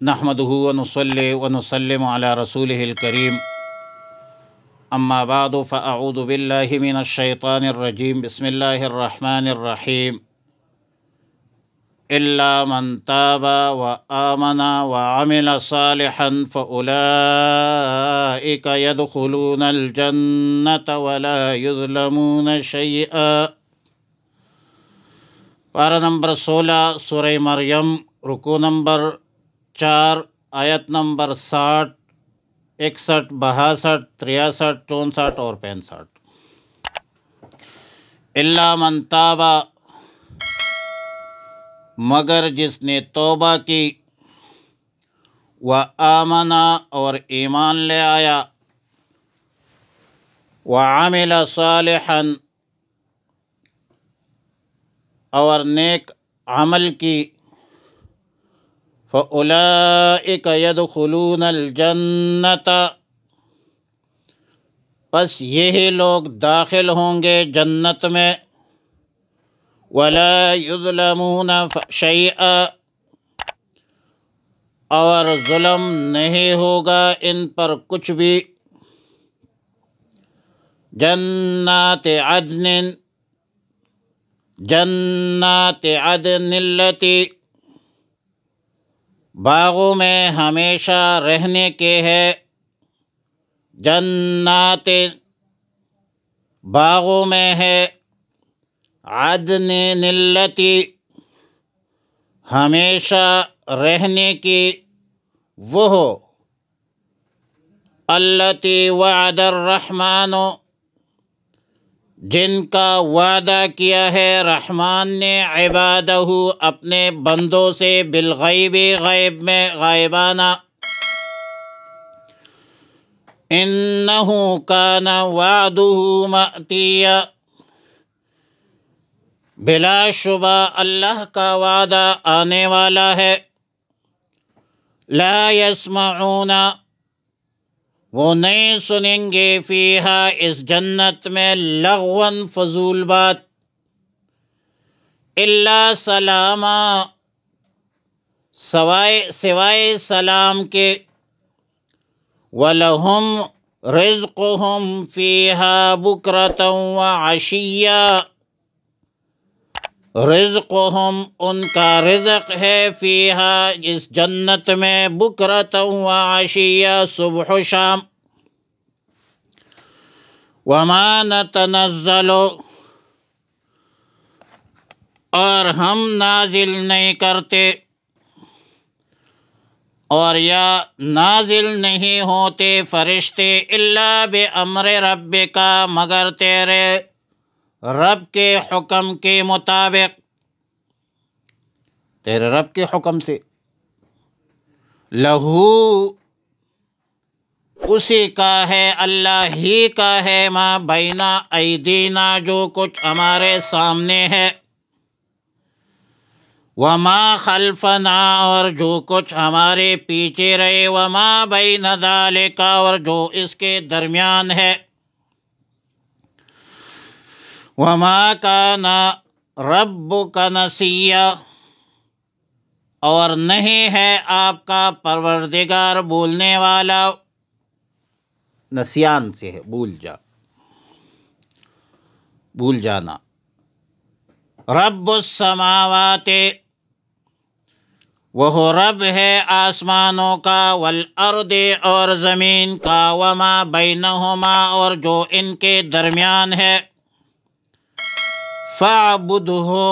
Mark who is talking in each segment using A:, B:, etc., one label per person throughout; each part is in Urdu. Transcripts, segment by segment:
A: نحمدہ ونصلی ونسلم علی رسولہ الکریم اما بعد فاعوذ باللہ من الشیطان الرجیم بسم اللہ الرحمن الرحیم الا من تاب وآمن وعمل صالحا فأولئک يدخلون الجنة ولا يظلمون شیئا۔ پارہ نمبر 16 سورہ مریم، رکوع نمبر 4، آیت نمبر 60، 61، 62، 63، 64 اور 65۔ الا من تابا، مگر جس نے توبہ کی، وآمنا اور ایمان لے آیا، وعمل صالحا اور نیک عمل کی، فَأُولَئِكَ يَدْخُلُونَ الْجَنَّةَ، پس یہی لوگ داخل ہوں گے جنت میں، وَلَا يُظْلَمُونَ شَيْئًا، اور ظلم نہیں ہوگا ان پر کچھ بھی۔ جنات عدن التی، باغوں میں ہمیشہ رہنے کے ہے، جنات باغوں میں ہے، عدن التی ہمیشہ رہنے کی وہ، التی وعد الرحمن جن کا وعدہ کیا ہے رحمان نے، عبادہ اپنے بندوں سے، بالغیب غیب میں، غائبانہ۔ انہ کان وعدہ مأتیا، بلا شبہ اللہ کا وعدہ آنے والا ہے۔ لا یسمعون، وہ نہیں سنیں گے، فیہا اس جنت میں، لغوا فضول بات، الا سلاما سوائے سلام کے، وَلَهُمْ رِزْقُهُمْ فِيهَا بُكْرَةً وَعَشِيًّا، رزقہم ان کا رزق ہے، فیہا اس جنت میں، بکرۃ وعشیّا صبح و شام۔ وما نتنزل، اور ہم نازل نہیں کرتے، اور یا نازل نہیں ہوتے فرشتے، الا بامر ربک، مگر تیرے رب کے حکم کے مطابق، تیرے رب کے حکم سے۔ لہو، اسی کا ہے، اللہ ہی کا ہے، ما بین ایدینا جو کچھ ہمارے سامنے ہے، وما خلفنا اور جو کچھ ہمارے پیچھے رہے، وما بین ذالک اور جو اس کے درمیان ہے۔ وما کان ربک نسیا، اور نہیں ہے آپ کا پروردگار بھولنے والا، نسیان سے ہے، بھول جانا۔ رب السماوات، وہ رب ہے آسمانوں کا، والارض اور زمین کا، وما بینہما اور جو ان کے درمیان ہے، فاعبدہ،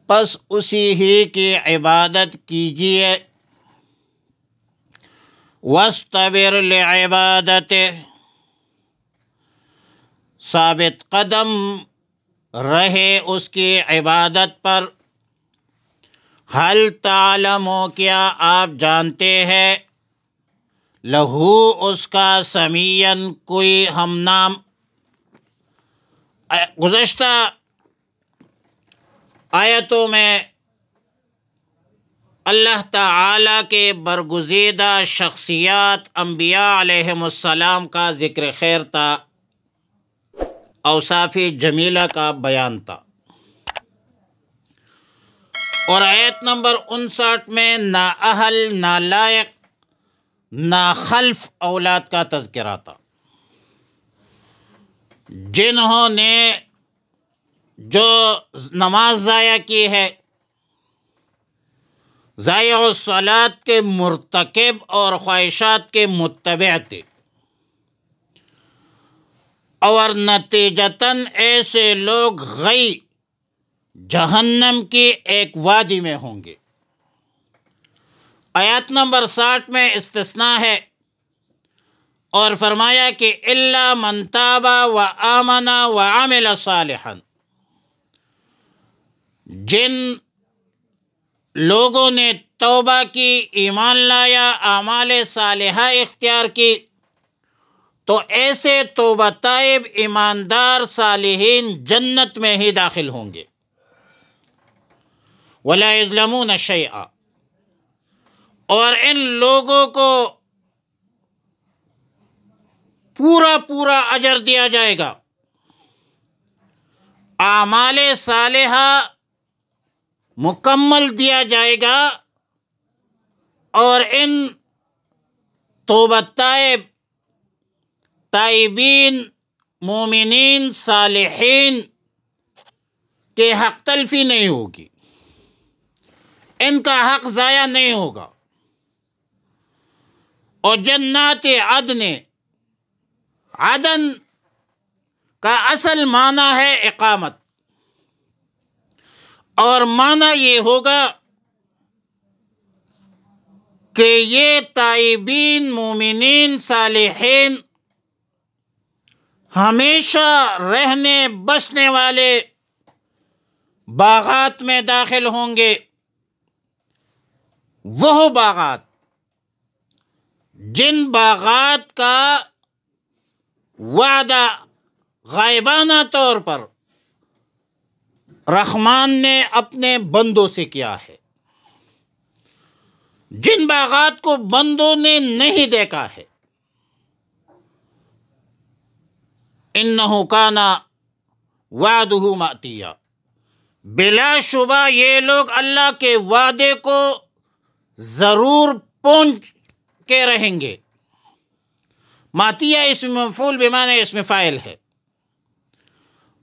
A: پس اسی ہی کی عبادت کیجیے، واصطبر لعبادتہ، ثابت قدم رہے اس کی عبادت پر۔ حل تعلم، کیا آپ جانتے ہیں، لہو اس کا، سمیعاً کوئی ہم نام۔ گزشتہ آیتوں میں اللہ تعالیٰ کے برگزیدہ شخصیات انبیاء علیہم السلام کا ذکر خیر تھا، اوصاف جمیلہ کا بیان تھا۔ اور آیت نمبر 59 میں نا اہل، نا لائق، نا خلف اولاد کا تذکرہ تھا، جنہوں نے جو نماز ضائع کی ہے، ضائع الصلاۃ کے مرتکب اور خواہشات کے متبع تھے، اور نتیجتاً ایسے لوگ غی جہنم کی ایک وادی میں ہوں گے۔ آیات نمبر 60 میں استثناء ہے، اور فرمایا کہ الا من تاب و آمن و عمل صالحا، جن لوگوں نے توبہ کی، ایمان لایا، اعمال صالحہ اختیار کی، تو ایسے توبہ طائب، ایماندار صالحین جنت میں ہی داخل ہوں گے۔ ولا یظلمون شیئا، اور ان لوگوں کو پورا اجر دیا جائے گا، اعمال صالحہ مکمل دیا جائے گا، اور ان توبہ طائب، تائبین، مومنین، صالحین کے حق تلفی نہیں ہوگی، ان کا حق ضائع نہیں ہوگا۔ اور جنات عدن، عدن کا اصل معنی ہے اقامت، اور معنی یہ ہوگا کہ یہ تائبین، مومنین، صالحین ہمیشہ رہنے بسنے والے باغات میں داخل ہوں گے، وہ باغات جن باغات کا وعدہ غائبانہ طور پر رحمان نے اپنے بندوں سے کیا ہے، جن باغات کو بندوں نے نہیں دیکھا ہے۔ انہ کان وعدہ مأتیا، بلا شبہ یہ لوگ اللہ کے وعدے کو ضرور پہنچ کے رہیں گے۔ ماتیہ اسم مفعول بمعنی اسم فاعل ہے،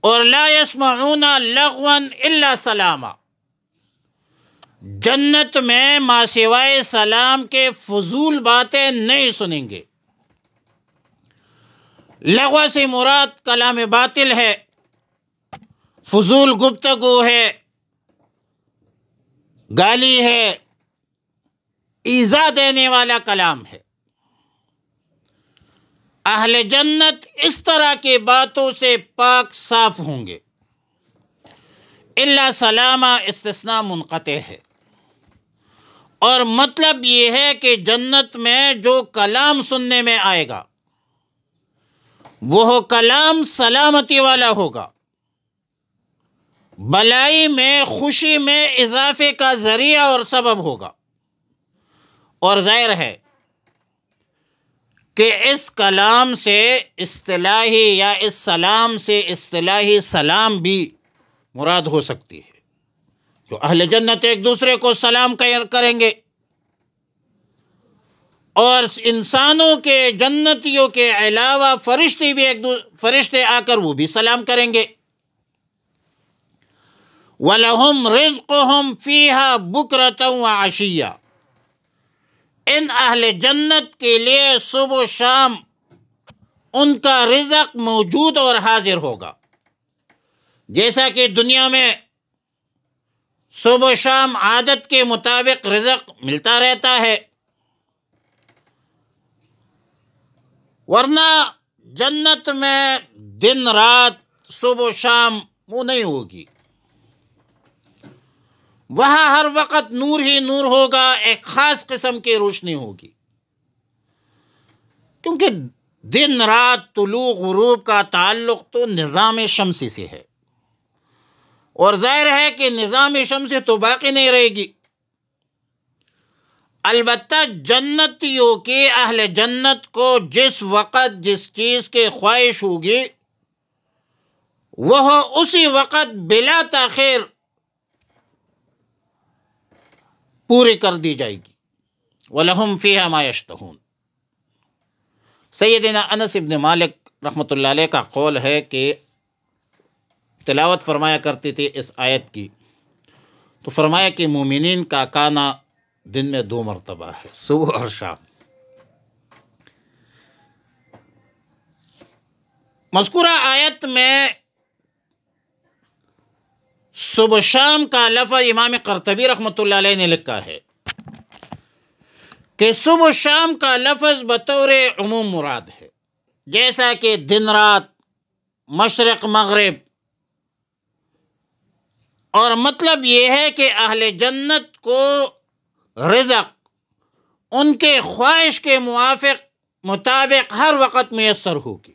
A: اور لا یسمعون لغوا الا سلاما، جنت میں ما سوائے سلام کے فضول باتیں نہیں سنیں گے۔ لغو سے مراد کلام باطل ہے، فضول گفتگو ہے، گالی ہے، ایذا دینے والا کلام ہے۔ اہل جنت اس طرح کی باتوں سے پاک صاف ہوں گے۔ الا سلامہ استثناء منقطع ہے، اور مطلب یہ ہے کہ جنت میں جو کلام سننے میں آئے گا وہ کلام سلامتی والا ہوگا، بلائی میں، خوشی میں اضافے کا ذریعہ اور سبب ہوگا۔ اور ظاہر ہے کہ اس کلام سے اصطلاحی یا اس سلام سے اصطلاحی سلام بھی مراد ہو سکتی ہے، جو اہل جنت ایک دوسرے کو سلام کریں گے، اور انسانوں کے، جنتیوں کے علاوہ فرشتے بھی فرشتے آ کر وہ بھی سلام کریں گے۔ وَلَهُمْ رِزْقُهُمْ فِيهَا بُكْرَةً وَعَشِيًّا، ان اہل جنت کے لیے صبح و شام ان کا رزق موجود اور حاضر ہوگا، جیسا کہ دنیا میں صبح و شام عادت کے مطابق رزق ملتا رہتا ہے، ورنہ جنت میں دن رات، صبح و شام وہ نہیں ہوگی، وہاں ہر وقت نور ہی نور ہوگا، ایک خاص قسم کی روشنی ہوگی، کیونکہ دن رات، طلوع غروب کا تعلق تو نظام شمسی سے ہے، اور ظاہر ہے کہ نظام شمسی تو باقی نہیں رہے گی۔ البتہ جنتیوں کی، اہل جنت کو جس وقت جس چیز کی خواہش ہوگی وہ اسی وقت بلا تاخیر پوری کر دی جائے گی۔ وَلَهُمْ فِيهَا مَا يَشْتَهُونَ۔ سیدنا انس ابن مالک رحمۃ اللہ علیہ کا قول ہے کہ تلاوت فرمایا کرتی تھی اس آیت کی، تو فرمایا کہ مومنین کا کھانا دن میں 2 مرتبہ ہے، صبح اور شام۔ مذکورہ آیت میں صبح شام کا لفظ امام قرطبی رحمۃ اللہ علیہ نے لکھا ہے کہ صبح شام کا لفظ بطور عموم مراد ہے، جیسا کہ دن رات، مشرق مغرب، اور مطلب یہ ہے کہ اہل جنت کو رزق ان کے خواہش کے مطابق ہر وقت میسر ہوگی۔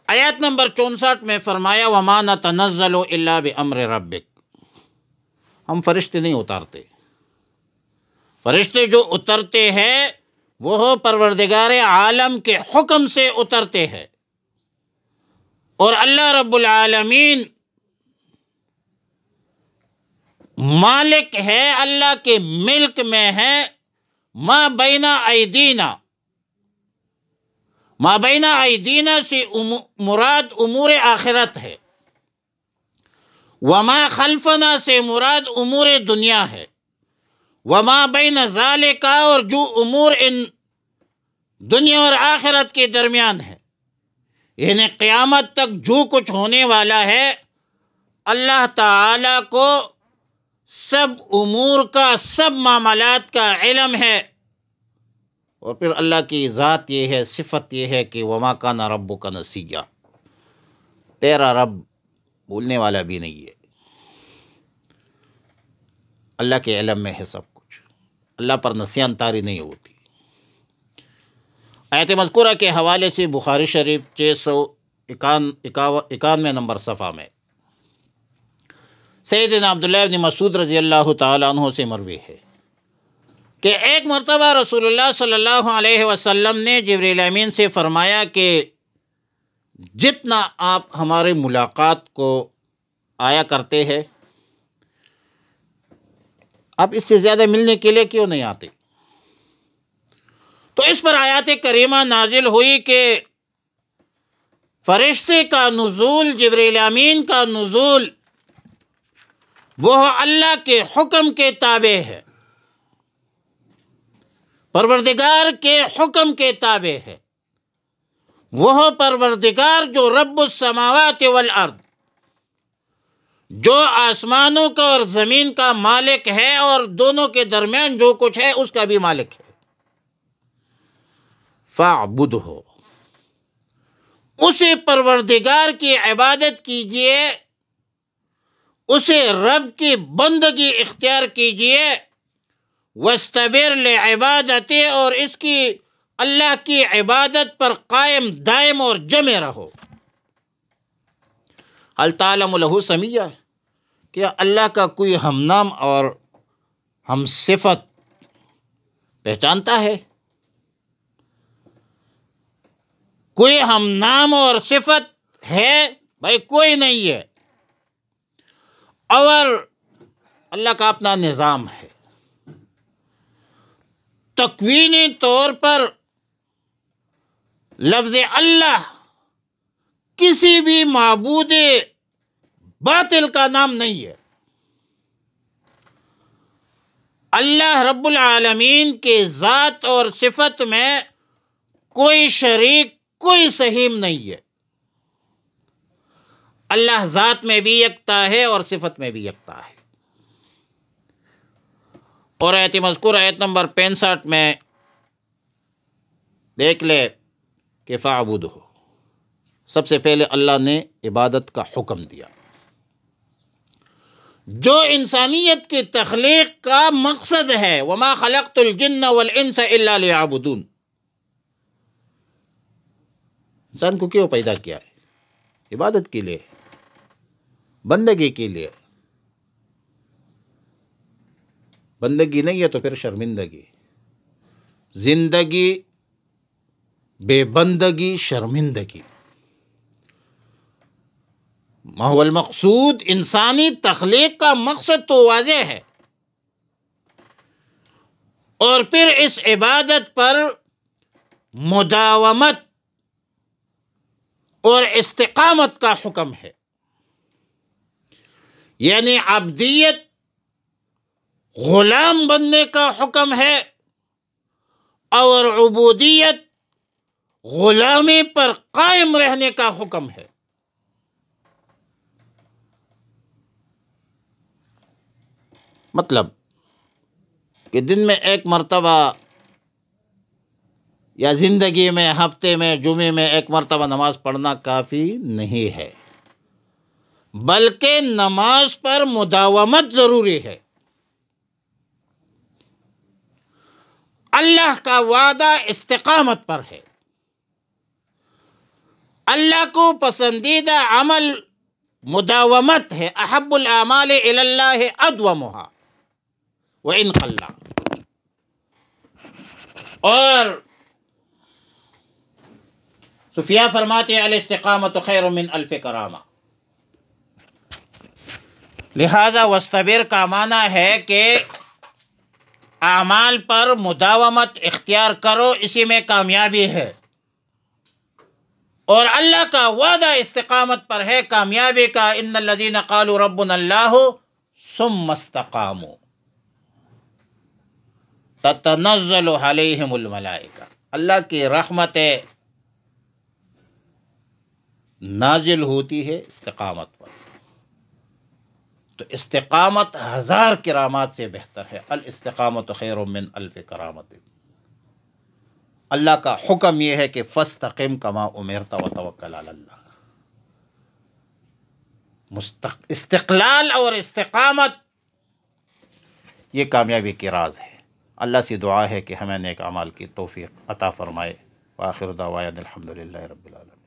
A: آیت نمبر 64 میں فرمایا وَمَا نَتَنَزَّلُ إِلَّا بِأَمْرِ رَبِّكَ۔ ہم فرشتے نہیں اتارتے، فرشتے جو اترتے ہیں وہ پروردگار عالم کے حکم سے اترتے ہیں، اور اللہ رب العالمین مالک ہے، اللہ کے ملک میں ہے۔ ما بین ایدینا سے مراد امور آخرت ہے، وما خلفنا سے مراد امور دنیا ہے، وما بین ذالک اور جو امور ان دنیا اور آخرت کے درمیان ہے، یعنی قیامت تک جو کچھ ہونے والا ہے، اللہ تعالی کو سب امور کا، سب معاملات کا علم ہے۔ اور پھر اللہ کی ذات یہ ہے، صفت یہ ہے کہ وما کان ربک نسیا، تیرا رب بھولنے والا بھی نہیں ہے، اللہ کے علم میں ہے سب کچھ، اللہ پر نسیان طاری نہیں ہوتی۔ آیت مذکورہ کے حوالے سے بخاری شریف 691 نمبر صفحہ میں سیدنا عبداللہ بن مسعود رضی اللہ تعالیٰ عنہ سے مروی ہے کہ ایک مرتبہ رسول اللہ صلی اللہ علیہ وسلم نے جبریل امین سے فرمایا کہ جتنا آپ ہمارے ملاقات کو آیا کرتے ہیں، آپ اس سے زیادہ ملنے کے لیے کیوں نہیں آتے؟ تو اس پر آیات کریمہ نازل ہوئی کہ فرشتے کا نزول، جبریل امین کا نزول، وہ اللہ کے حکم کے تابع ہے، پروردگار کے حکم کے تابع ہے۔ وہ پروردگار جو رب السماوات والارض، جو آسمانوں کا اور زمین کا مالک ہے اور دونوں کے درمیان جو کچھ ہے اس کا بھی مالک ہے۔ فَاعْبُدْهُ، اسے پروردگار کی عبادت کیجئے، اسے رب کی بندگی اختیار کیجئے، وَاسْتَبِرْ لِعِبَادَتِهِ، اور اس کی اللہ کی عبادت پر قائم دائم اور جمے رہو۔ هل تعلم له سمیہ، کیا اللہ کا کوئی ہم نام اور ہم صفت پہچانتا ہے؟ کوئی ہم نام اور صفت ہے؟ بھائی کوئی نہیں ہے، اور اللہ کا اپنا نظام ہے۔ تکوینی طور پر لفظ اللہ کسی بھی معبود باطل کا نام نہیں ہے۔ اللہ رب العالمین کے ذات اور صفت میں کوئی شریک، کوئی سہیم نہیں ہے۔ اللہ ذات میں بھی یکتا ہے اور صفت میں بھی یکتا ہے۔ اور آیت مذکور آیت نمبر 65 میں دیکھ لے کہ فَاعْبُدْهُ، سب سے پہلے اللہ نے عبادت کا حکم دیا، جو انسانیت کی تخلیق کا مقصد ہے۔ وَمَا خَلَقْتُ الْجِنَّ وَالْإِنسَ إِلَّا لِيَعْبُدُونَ، انسان کو کیوں پیدا کیا ہے؟ عبادت کے لیے، بندگی کے لیے۔ بندگی نہیں ہے تو پھر شرمندگی، زندگی بے بندگی شرمندگی۔ ما هو المقصود، انسانی تخلیق کا مقصد تو واضح ہے، اور پھر اس عبادت پر مداومت اور استقامت کا حکم ہے، یعنی عبدیت غلام بننے کا حکم ہے اور عبودیت غلامی پر قائم رہنے کا حکم ہے۔ مطلب کہ دن میں ایک مرتبہ یا زندگی میں ہفتے میں جمعے میں ایک مرتبہ نماز پڑھنا کافی نہیں ہے، بلکہ نماز پر مداومت ضروری ہے۔ اللہ کا وعدہ استقامت پر ہے۔ اللہ کو پسندیدہ عمل مداومت ہے، احب الاعمال الی اللہ ادومها وان قل۔ اور صوفیاء فرماتے ہیں الاستقامت خیر من الف کرامہ۔ لہذا واصطبر کا معنی ہے کہ اعمال پر مداومت اختیار کرو، اسی میں کامیابی ہے، اور اللہ کا وعدہ استقامت پر ہے کامیابی کا۔ ان الذین قالوا ربنا اللہ ثم استقاموا تتنزل علیہم الملائکہ، اللہ کی رحمتیں نازل ہوتی ہے استقامت پر۔ تو استقامت 1000 کرامات سے بہتر ہے۔ الاستقامت خیر من الف کرامت۔ اللہ کا حکم یہ ہے کہ فاستقم کما امرت وتوکل علی اللہ۔ استقلال اور استقامت یہ کامیابی کی راز ہے۔ اللہ سے دعا ہے کہ ہمیں نیک اعمال کی توفیق عطا فرمائے۔ وآخر دعوانا الحمدللہ رب العالمین۔